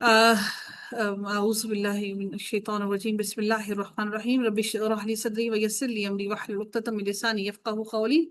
أعوذ بالله من الشيطان الرجيم بسم الله الرحمن الرحيم رب اشرح لي صدري ويسر لي أمري واحلل عقدة من لساني يفقهوا قولي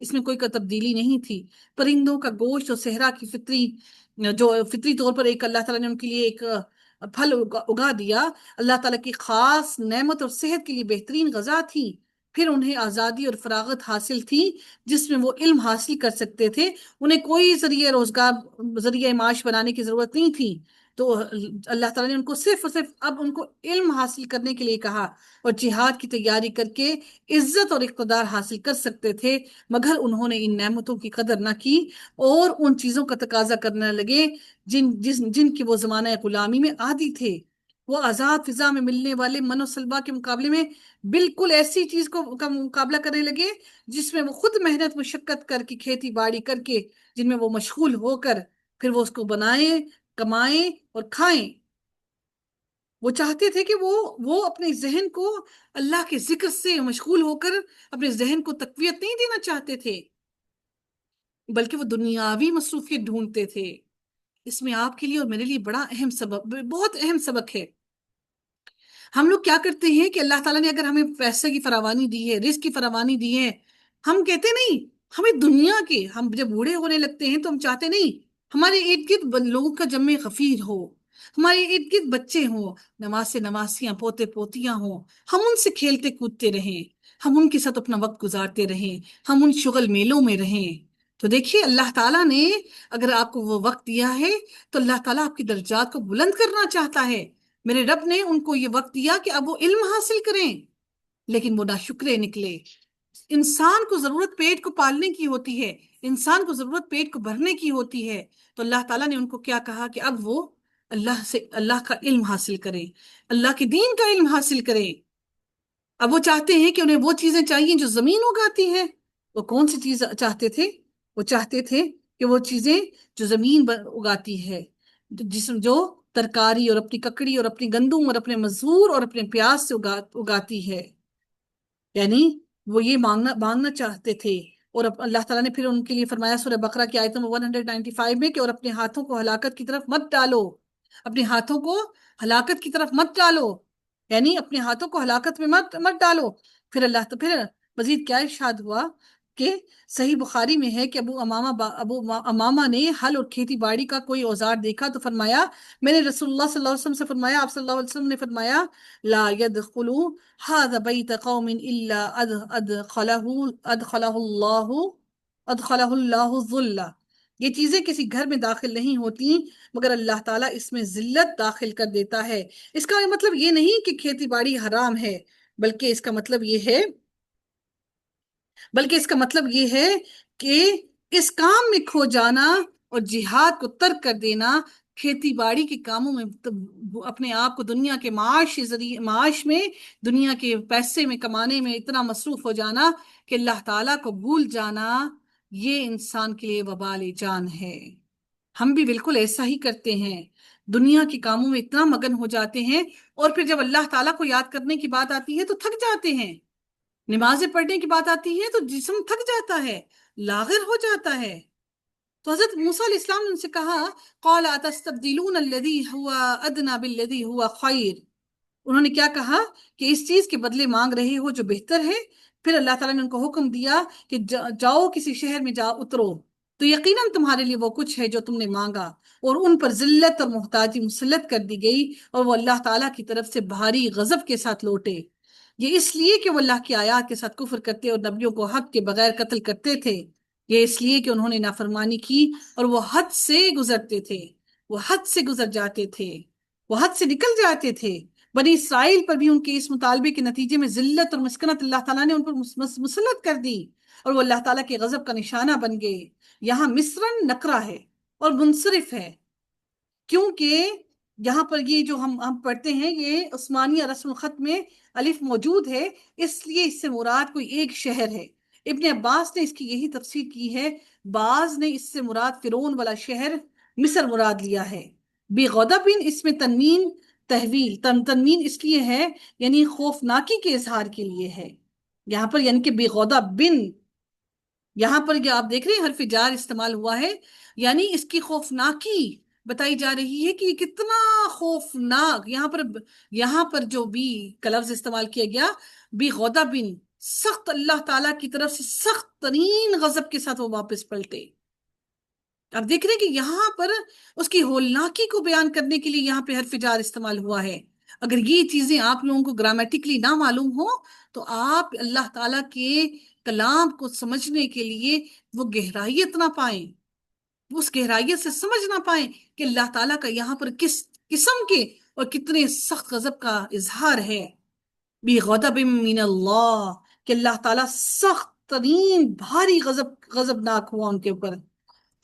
اس میں کوئی تبدیلی نہیں تھی۔ پرندوں کا گوشت اور صحرا کی جو فطری طور پر ایک اللہ تعالیٰ نے ان کے لیے ایک پھل اگا دیا، اللہ تعالیٰ کی خاص نعمت اور صحت کے لیے بہترین غذا تھی۔ پھر انہیں آزادی اور فراغت حاصل تھی جس میں وہ علم حاصل کر سکتے تھے، انہیں کوئی ذریعہ روزگار، ذریعہ معاش بنانے کی ضرورت نہیں تھی۔ تو اللہ تعالیٰ نے ان کو صرف اور صرف اب ان کو علم حاصل کرنے کے لیے کہا، اور جہاد کی تیاری کر کے عزت اور اقتدار حاصل کر سکتے تھے، مگر انہوں نے ان نعمتوں کی قدر نہ کی اور ان چیزوں کا تقاضا کرنے لگے جن کی وہ زمانہ غلامی میں عادی تھے۔ وہ آزاد فضا میں ملنے والے من و سلبا کے مقابلے میں بالکل ایسی چیز کا مقابلہ کرنے لگے جس میں وہ خود محنت مشقت کر کے، کھیتی باڑی کر کے، جن میں وہ مشغول ہو کر پھر وہ اس کو بنائیں، کمائیں اور کھائیں۔ وہ چاہتے تھے کہ وہ اپنے ذہن کو اللہ کے ذکر سے مشغول ہو کر اپنے ذہن کو تقویت نہیں دینا چاہتے تھے، بلکہ وہ دنیاوی مصروفیت ڈھونڈتے تھے۔ اس میں آپ کے لیے اور میرے لیے بڑا اہم سبق، بہت اہم سبق ہے۔ ہم لوگ کیا کرتے ہیں کہ اللہ تعالیٰ نے اگر ہمیں پیسے کی فراوانی دی ہے، رزق کی فراوانی دی ہے، ہم کہتے نہیں ہمیں دنیا کے، ہم جب بوڑھے ہونے لگتے ہیں تو ہم چاہتے نہیں ہمارے ارد گرد لوگوں کا جمع غفیر ہو، ہمارے ارد گرد بچے ہوں، نواز سے نواسیاں، پوتے پوتیاں ہوں، ہم ان سے کھیلتے کودتے رہیں، ہم ان کے ساتھ اپنا وقت گزارتے رہیں، ہم ان شغل میلوں میں رہیں۔ تو دیکھیے اللہ تعالیٰ نے اگر آپ کو وہ وقت دیا ہے تو اللہ تعالیٰ آپ کی درجات کو بلند کرنا چاہتا ہے۔ میرے رب نے ان کو یہ وقت دیا کہ اب وہ علم حاصل کریں، لیکن وہ ناشکرے نکلے۔ انسان کو ضرورت پیٹ کو پالنے کی ہوتی ہے، انسان کو ضرورت پیٹ کو بھرنے کی ہوتی ہے، تو اللہ تعالیٰ نے ان کو کیا کہا کہ اب وہ اللہ کا علم حاصل کریں، اللہ کے دین کا علم حاصل کریں۔ اب وہ چاہتے ہیں کہ انہیں وہ چیزیں چاہیے جو زمین اگاتی ہے۔ وہ کون سی چیز چاہتے تھے؟ وہ چاہتے تھے کہ وہ چیزیں جو زمین اگاتی ہے، جو ترکاری اور اپنی ککڑی اور اپنی گندم اور اپنے مزدور اور اپنے پیاز سے اگاتی ہے، یعنی وہ یہ مانگنا چاہتے تھے۔ اور اللہ تعالیٰ نے پھر ان کے لیے فرمایا سورہ بقرہ کی آیت نمبر 195 میں کہ اور اپنے ہاتھوں کو ہلاکت کی طرف مت ڈالو، اپنے ہاتھوں کو ہلاکت کی طرف مت ڈالو، یعنی اپنے ہاتھوں کو ہلاکت میں مت ڈالو۔ پھر پھر مزید کیا ارشاد ہوا کہ صحیح بخاری میں ہے کہ ابو امامہ نے ہل اور کھیتی باڑی کا کوئی اوزار دیکھا تو فرمایا، میں نے رسول اللہ صلی اللہ علیہ وسلم سے فرمایا، آپ صلی اللہ علیہ وسلم نے فرمایا، لا يدخلوا هذا بيت قوم الا ادخلہ اللہ الذل۔ یہ چیزیں کسی گھر میں داخل نہیں ہوتی مگر اللہ تعالیٰ اس میں ذلت داخل کر دیتا ہے۔ اس کا مطلب یہ نہیں کہ کھیتی باڑی حرام ہے، بلکہ اس کا مطلب یہ ہے کہ اس کام میں کھو جانا اور جہاد کو ترک کر دینا، کھیتی باڑی کے کاموں میں اپنے آپ کو دنیا کے معاش میں، دنیا کے پیسے میں کمانے میں اتنا مصروف ہو جانا کہ اللہ تعالیٰ کو بھول جانا، یہ انسان کے لیے وبال جان ہے۔ ہم بھی بالکل ایسا ہی کرتے ہیں، دنیا کے کاموں میں اتنا مگن ہو جاتے ہیں، اور پھر جب اللہ تعالیٰ کو یاد کرنے کی بات آتی ہے تو تھک جاتے ہیں، نمازیں پڑھنے کی بات آتی ہے تو جسم تھک جاتا ہے، لاغر ہو جاتا ہے۔ تو حضرت موسیٰ علیہ السلام نے ان سے کہا، قَالَ أَتَسْتَبْدِلُونَ الَّذِي هُوَ أَدْنَىٰ بِالَّذِي هُوَ خَيْرٌ۔ انہوں نے کیا کہا کہ اس چیز کے بدلے مانگ رہے ہو جو بہتر ہے۔ پھر اللہ تعالیٰ نے ان کو حکم دیا کہ جاؤ کسی شہر میں اترو تو یقیناً تمہارے لیے وہ کچھ ہے جو تم نے مانگا، اور ان پر ذلت اور محتاجی مسلط کر دی گئی، اور وہ اللہ تعالیٰ کی طرف سے بھاری غضب کے ساتھ لوٹے۔ یہ اس لیے کہ وہ اللہ کی آیات کے ساتھ کفر کرتے اور نبیوں کو حق کے بغیر قتل کرتے تھے، یہ اس لیے کہ انہوں نے نافرمانی کی اور وہ حد سے گزرتے تھے، وہ حد سے گزر جاتے تھے، وہ حد سے نکل جاتے تھے۔ بنی اسرائیل پر بھی ان کے اس مطالبے کے نتیجے میں ذلت اور مسکنت اللہ تعالیٰ نے ان پر مسلط کر دی، اور وہ اللہ تعالیٰ کے غضب کا نشانہ بن گئے۔ یہاں مصرن نکرہ ہے اور منصرف ہے، کیونکہ یہاں پر یہ جو ہم پڑھتے ہیں یہ عثمانیہ رسم الخط میں الف موجود ہے، اس لیے اس سے مراد کوئی ایک شہر ہے۔ ابن عباس نے اس کی یہی تفسیر کی ہے، بعض نے اس سے مراد فرعون والا شہر مصر مراد لیا ہے۔ بغضب اس میں تنوین تنوین اس لیے ہے یعنی خوفناکی کے اظہار کے لیے ہے یہاں پر، یعنی کہ بغضب، یہاں پر یہ آپ دیکھ رہے ہیں حرف جار استعمال ہوا ہے، یعنی اس کی خوفناکی بتائی جا رہی ہے کہ یہ کتنا خوفناک۔ یہاں پر جو بھی کا لفظ استعمال کیا گیا، بغضب سخت اللہ تعالیٰ کی طرف سے سخت ترین غضب کے ساتھ وہ واپس پلٹے۔ اب دیکھ رہے ہیں کہ یہاں پر اس کی ہولناکی کو بیان کرنے کے لیے یہاں پہ حرف جار استعمال ہوا ہے۔ اگر یہ چیزیں آپ لوگوں کو گرامیٹکلی نہ معلوم ہو تو آپ اللہ تعالیٰ کے کلام کو سمجھنے کے لیے وہ گہرائیت نہ پائیں، اس گہرائیت سے سمجھ نہ پائیں کہ اللہ تعالیٰ کا یہاں پر کس قسم کے اور کتنے سخت غضب کا اظہار ہے۔ بِغَضَبٍ مِّنَ اللَّهِ، کہ اللہ تعالیٰ سخت ترین بھاری غضبناک ہوا ان کے اوپر۔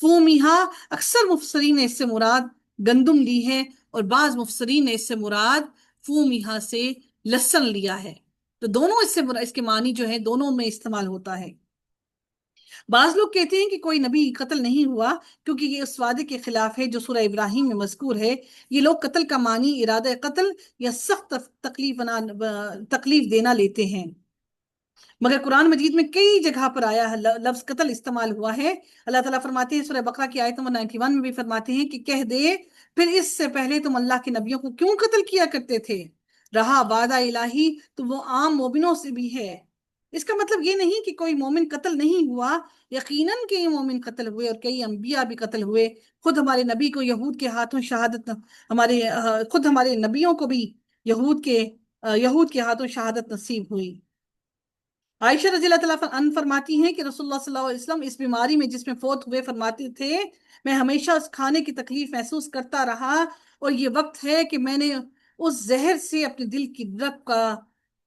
فومیہا، اکثر مفسرین نے اس سے مراد گندم لی ہے، اور بعض مفسرین نے اس سے مراد فومیہا سے لہسن لیا ہے۔ تو دونوں اس کے معنی جو ہے دونوں میں استعمال ہوتا ہے۔ بعض لوگ کہتے ہیں کہ کوئی نبی قتل نہیں ہوا کیونکہ یہ اس وعدے کے خلاف ہے جو سورہ ابراہیم میں مذکور ہے۔ یہ لوگ قتل کا معنی ارادہ قتل یا سخت تکلیف دینا لیتے ہیں، مگر قرآن مجید میں کئی جگہ پر آیا ہے لفظ قتل استعمال ہوا ہے۔ اللہ تعالیٰ فرماتے ہیں سورہ بقرہ کی آیت نمبر 91 میں بھی فرماتے ہیں کہ کہہ دے پھر اس سے پہلے تم اللہ کے نبیوں کو کیوں قتل کیا کرتے تھے، رہا وعدہ الہی تو وہ عام مومنوں سے بھی ہے۔ اس کا مطلب یہ نہیں کہ کوئی مومن قتل نہیں ہوا، یقیناً کئی مومن قتل ہوئے اور کئی انبیاء بھی قتل ہوئے۔ خود ہمارے نبی کو یہود کے ہاتھوں شہادت، خود ہمارے نبیوں کو بھی یہود کے ہاتھوں شہادت نصیب ہوئی۔ عائشہ رضی اللہ تعالیٰ عنہ فرماتی ہیں کہ رسول اللہ صلی اللہ علیہ وسلم اس بیماری میں جس میں فوت ہوئے فرماتے تھے میں ہمیشہ اس کھانے کی تکلیف محسوس کرتا رہا، اور یہ وقت ہے کہ میں نے اس زہر سے اپنے دل کی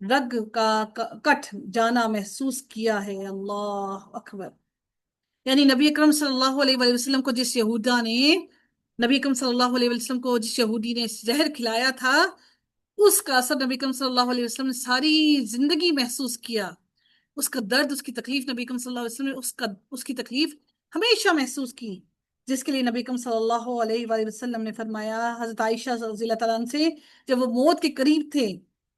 رگ کا کٹ جانا محسوس کیا ہے۔ اللہ اکبر۔ یعنی نبی اکرم صلی اللہ علیہ وآلہ وسلم کو جس یہودی نے زہر کھلایا تھا، اس کا اثر نبی اکرم صلی اللہ علیہ وسلم نے ساری زندگی محسوس کیا۔ اس کا درد، اس کی تکلیف نبی اکرم صلی اللہ علیہ وسلم نے اس کی تکلیف ہمیشہ محسوس کی، جس کے لیے نبی اکرم صلی اللہ علیہ وآلہ وسلم نے فرمایا حضرت عائشہ رضی اللہ تعالیٰ عنہ سے جب وہ موت کے قریب تھے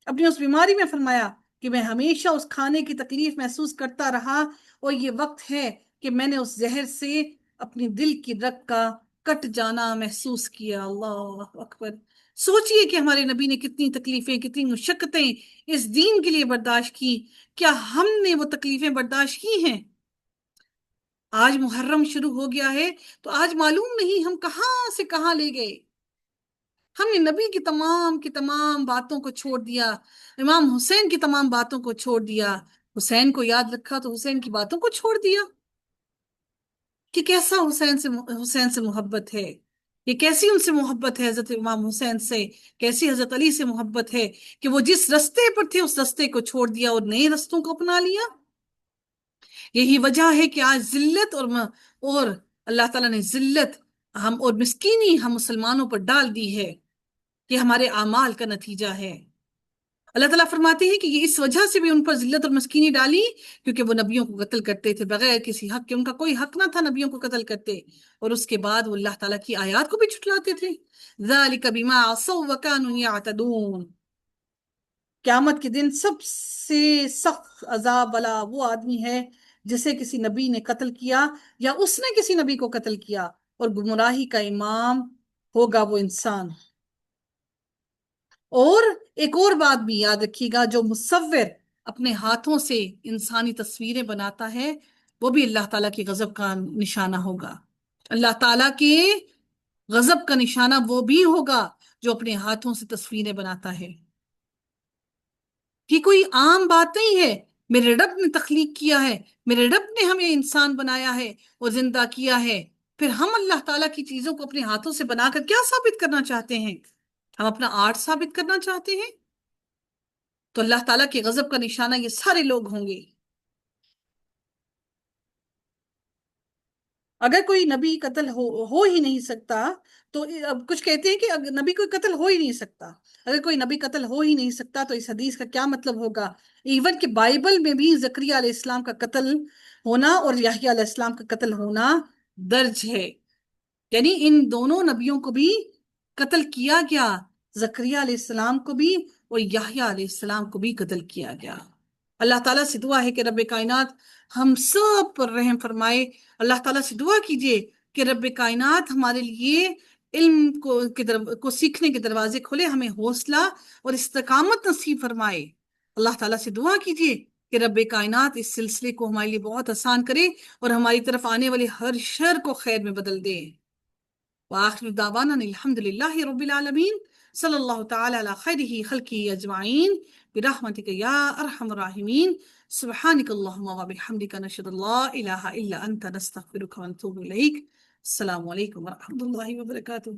اپنی اس بیماری میں، فرمایا کہ میں ہمیشہ اس کھانے کی تکلیف محسوس کرتا رہا، اور یہ وقت ہے کہ میں نے اس زہر سے اپنی دل کی رگ کا کٹ جانا محسوس کیا۔ اللہ اکبر۔ سوچئے کہ ہمارے نبی نے کتنی تکلیفیں، کتنی مشقتیں اس دین کے لیے برداشت کی، کیا ہم نے وہ تکلیفیں برداشت کی ہیں؟ آج محرم شروع ہو گیا ہے تو آج معلوم نہیں ہم کہاں سے کہاں لے گئے۔ ہم نے نبی کی تمام باتوں کو چھوڑ دیا، امام حسین کی تمام باتوں کو چھوڑ دیا، حسین کو یاد رکھا تو حسین کی باتوں کو چھوڑ دیا۔ کہ کیسا حسین سے محبت ہے، یہ کیسی ان سے محبت ہے، حضرت امام حسین سے کیسی حضرت علی سے محبت ہے کہ وہ جس رستے پر تھے اس رستے کو چھوڑ دیا اور نئے رستوں کو اپنا لیا۔ یہی وجہ ہے کہ آج ذلت اور اللہ تعالیٰ نے ذلت اور مسکینی ہم مسلمانوں پر ڈال دی ہے، یہ ہمارے اعمال کا نتیجہ ہے۔ اللہ تعالیٰ فرماتے ہیں کہ یہ اس وجہ سے بھی ان پر ذلت اور مسکینی ڈالی کیونکہ وہ نبیوں کو قتل کرتے تھے بغیر کسی حق کے، ان کا کوئی حق نہ تھا نبیوں کو قتل کرتے، اور اس کے بعد وہ اللہ تعالیٰ کی آیات کو بھی جھٹلاتے تھے۔ ذَلِكَ بِمَا عَصَوْا وَكَانُوا يَعْتَدُونَ۔ قیامت کے دن سب سے سخت عذاب والا وہ آدمی ہے جسے کسی نبی نے قتل کیا یا اس نے کسی نبی کو قتل کیا، اور گمراہی کا امام ہوگا وہ انسان۔ اور ایک اور بات بھی یاد رکھیے گا، جو مصور اپنے ہاتھوں سے انسانی تصویریں بناتا ہے وہ بھی اللہ تعالیٰ کی غضب کا نشانہ ہوگا۔ اللہ تعالیٰ کے غضب کا نشانہ وہ بھی ہوگا جو اپنے ہاتھوں سے تصویریں بناتا ہے۔ یہ کوئی عام بات نہیں ہے، میرے رب نے تخلیق کیا ہے، میرے رب نے ہمیں انسان بنایا ہے اور زندہ کیا ہے، پھر ہم اللہ تعالیٰ کی چیزوں کو اپنے ہاتھوں سے بنا کر کیا ثابت کرنا چاہتے ہیں؟ ہم اپنا آرٹ ثابت کرنا چاہتے ہیں؟ تو اللہ تعالیٰ کے غضب کا نشانہ یہ سارے لوگ ہوں گے۔ اگر کوئی نبی قتل ہو ہی نہیں سکتا تو اب کچھ کہتے ہیں کہ نبی کوئی قتل ہو ہی نہیں سکتا، اگر کوئی نبی قتل ہو ہی نہیں سکتا تو اس حدیث کا کیا مطلب ہوگا؟ ایون کہ بائبل میں بھی زکریہ علیہ السلام کا قتل ہونا اور یحییٰ علیہ السلام کا قتل ہونا درج ہے، یعنی ان دونوں نبیوں کو بھی قتل کیا گیا، زکریہ علیہ السلام کو بھی اور یحییٰ علیہ السلام کو بھی قتل کیا گیا۔ اللہ تعالیٰ سے دعا ہے کہ رب کائنات ہم سب پر رحم فرمائے۔ اللہ تعالیٰ سے دعا کیجئے کہ رب کائنات ہمارے لیے علم کو سیکھنے کے دروازے کھولے، ہمیں حوصلہ اور استقامت نصیب فرمائے۔ اللہ تعالیٰ سے دعا کیجئے کہ رب کائنات اس سلسلے کو ہمارے لیے بہت آسان کرے اور ہماری طرف آنے والے ہر شر کو خیر میں بدل دے۔ وآخر دعوانا الحمد للہ رب العالمین، صلی اللہ تعالی علی خیرہ خلقہ اجمعین برحمتک یا ارحم الراحمین، سبحانک اللہم وبحمدک، نشہد ان لا الہ الا انت، نستغفرک ونتوب الیک۔ السلام علیکم ورحمۃ اللہ وبرکاتہ۔